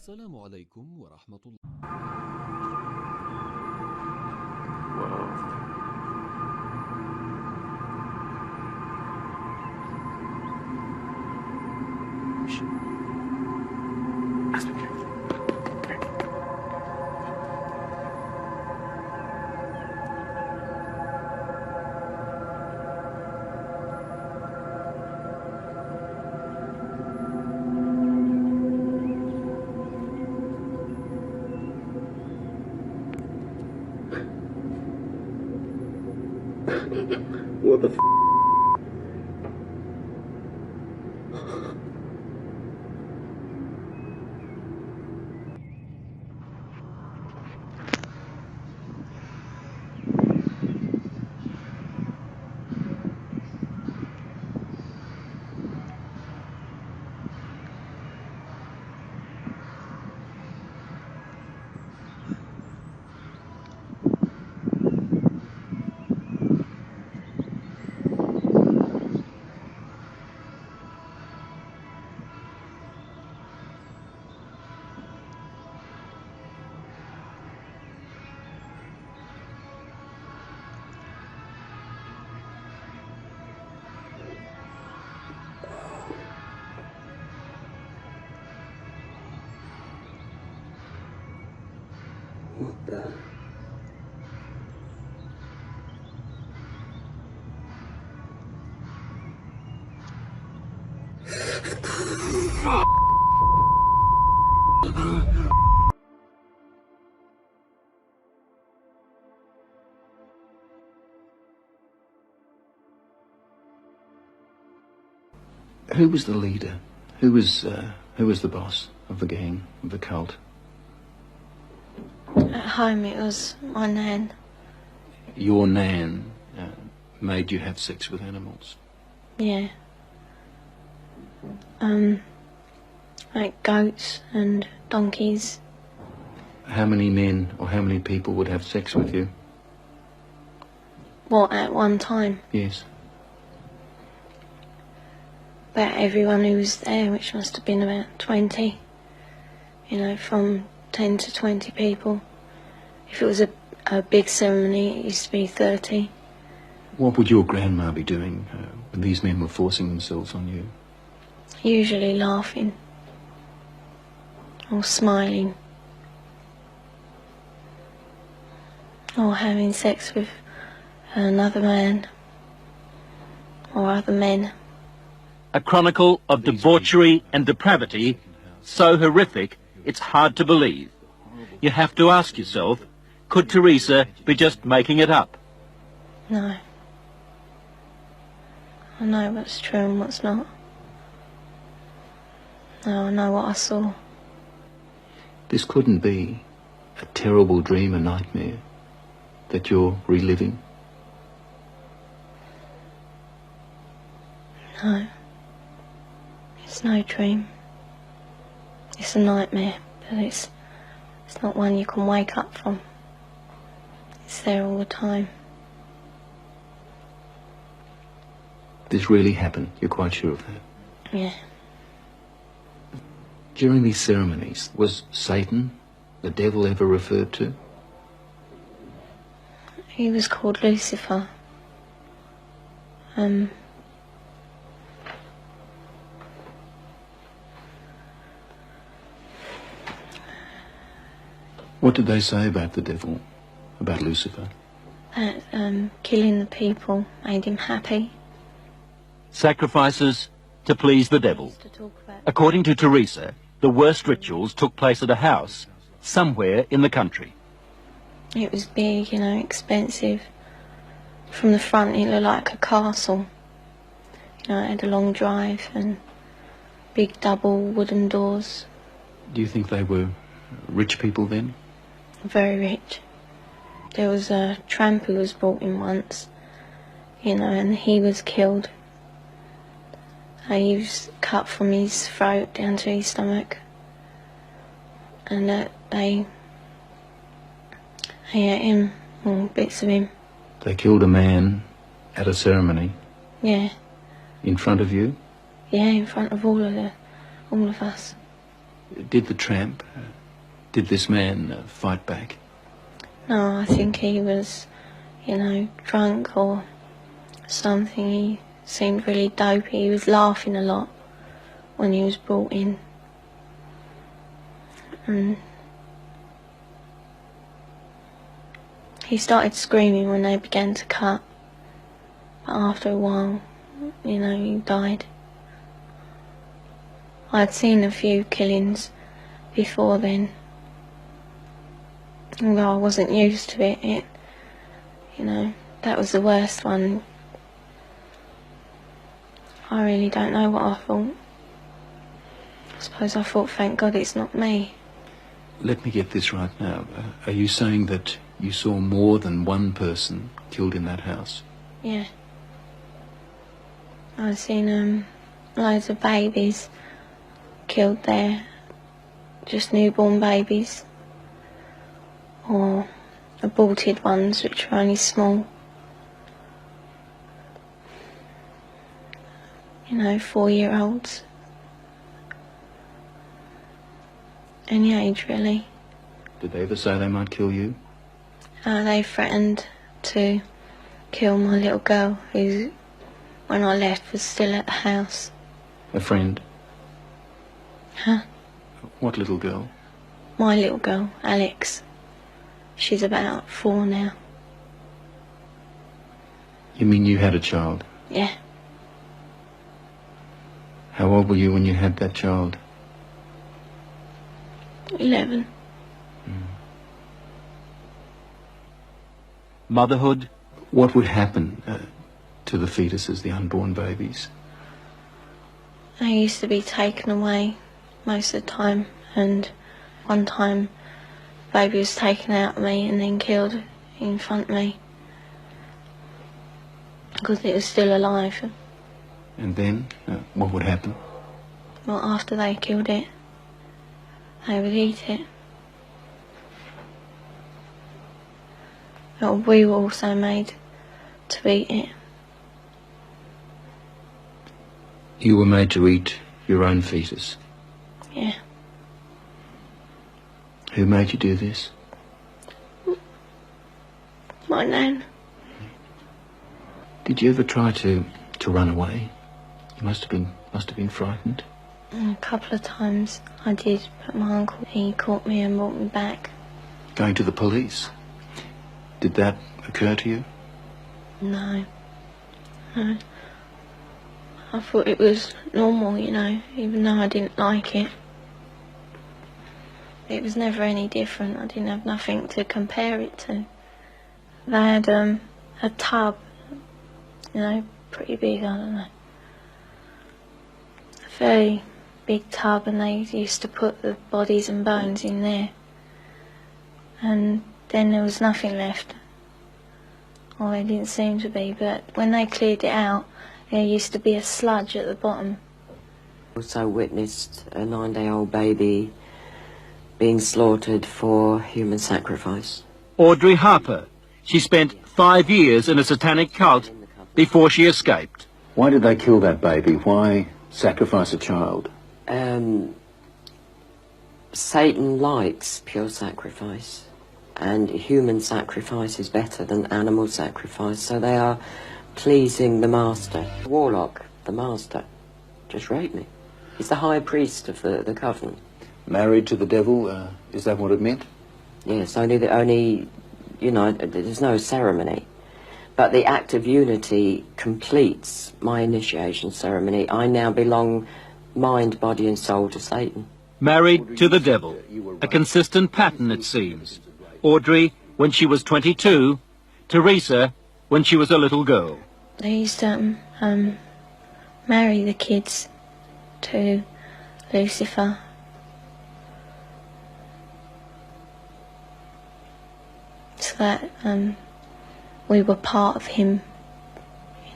السلام عليكم ورحمة الله. What the f***? What the? Who was the leader? Who was the boss of the gang, of the cult? At home it was my nan. Your nan made you have sex with animals? Yeah. Like goats and donkeys. How many men or how many people would have sex with you? What, at one time? Yes. About everyone who was there, which must have been about 20. You know, from 10 to 20 people. If it was a big ceremony, it used to be 30. What would your grandma be doing when these men were forcing themselves on you? Usually laughing. Or smiling. Or having sex with another man. Or other men. A chronicle of debauchery and depravity so horrific it's hard to believe. You have to ask yourself, could Teresa be just making it up? No. I know what's true and what's not. No, I know what I saw. This couldn't be a terrible dream, a nightmare that you're reliving? No. It's no dream. It's a nightmare, but it's not one you can wake up from. It's there all the time. This really happened, you're quite sure of that? Yeah. During these ceremonies, was Satan, the devil, ever referred to? He was called Lucifer. What did they say about the devil, about Lucifer? That killing the people made him happy. Sacrifices to please the devil. According to Teresa, the worst rituals took place at a house somewhere in the country. It was big, you know, expensive. From the front it looked like a castle. You know, it had a long drive and big double wooden doors. Do you think they were rich people then? Very rich. There was a tramp who was brought in once, you know, and he was killed. He was cut from his throat down to his stomach. And they ate him, or bits of him. They killed a man at a ceremony? Yeah. In front of you? Yeah, in front of all of us. Did the tramp, did this man fight back? No, I think he was, drunk or something. He seemed really dopey. He was laughing a lot when he was brought in. And he started screaming when they began to cut. But after a while, he died. I'd seen a few killings before then. Although I wasn't used to it, that was the worst one. I really don't know what I thought. I suppose I thought, thank God it's not me. Let me get this right now. Are you saying that you saw more than one person killed in that house? Yeah. I've seen loads of babies killed there. Just newborn babies. Or aborted ones, which were only small. 4-year-olds. Any age, really. Did they ever say they might kill you? They threatened to kill my little girl, who, when I left, was still at the house. A friend? Huh? What little girl? My little girl, Alex. She's about 4 now. You mean you had a child? Yeah. How old were you when you had that child? 11. Motherhood? What would happen to the fetuses, the unborn babies? They used to be taken away most of the time, and one time the baby was taken out of me and then killed in front of me because it was still alive. And then, what would happen? Well, after they killed it, they would eat it. But we were also made to eat it. You were made to eat your own fetus? Yeah. Who made you do this? My nan. Did you ever try to run away? You must have been frightened. A couple of times I did, but my uncle, he caught me and brought me back. Going to the police? Did that occur to you? No. No. I thought it was normal, even though I didn't like it. It was never any different. I didn't have nothing to compare it to. They had a tub, pretty big, I don't know. A very big tub, and they used to put the bodies and bones in there. And then there was nothing left. Or there didn't seem to be, but when they cleared it out, there used to be a sludge at the bottom. Also witnessed a 9-day-old baby being slaughtered for human sacrifice. Audrey Harper. She spent 5 years in a satanic cult before she escaped. Why did they kill that baby? Why sacrifice a child? Satan likes pure sacrifice, and human sacrifice is better than animal sacrifice, so they are pleasing the master. Warlock, the master, just raped me. He's the high priest of the covenant. Married to the devil, is that what it meant? Yes, only, there's no ceremony. But the act of unity completes my initiation ceremony. I now belong mind, body and soul to Satan. Married to the devil. A consistent pattern, it seems. Audrey when she was 22, Teresa when she was a little girl. They used to marry the kids to Lucifer. So that we were part of him,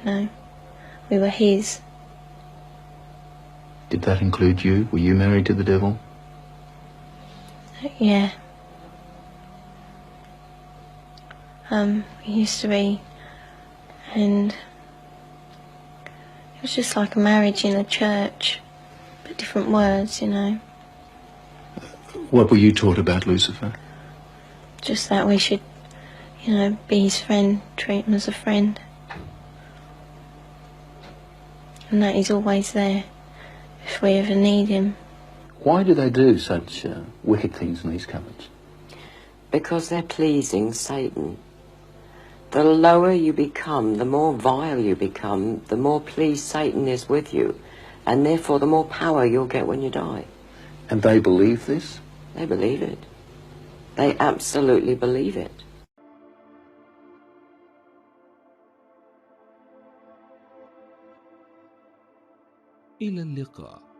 we were his. Did that include you? Were you married to the devil? Yeah. We used to be, and it was just like a marriage in a church, but different words, What were you taught about Lucifer? Just that we should, be his friend, treat him as a friend. And that he's always there if we ever need him. Why do they do such wicked things in these cupboards? Because they're pleasing Satan. The lower you become, the more vile you become, the more pleased Satan is with you, and therefore the more power you'll get when you die. And they believe this? They believe it. They absolutely believe it. إلى اللقاء.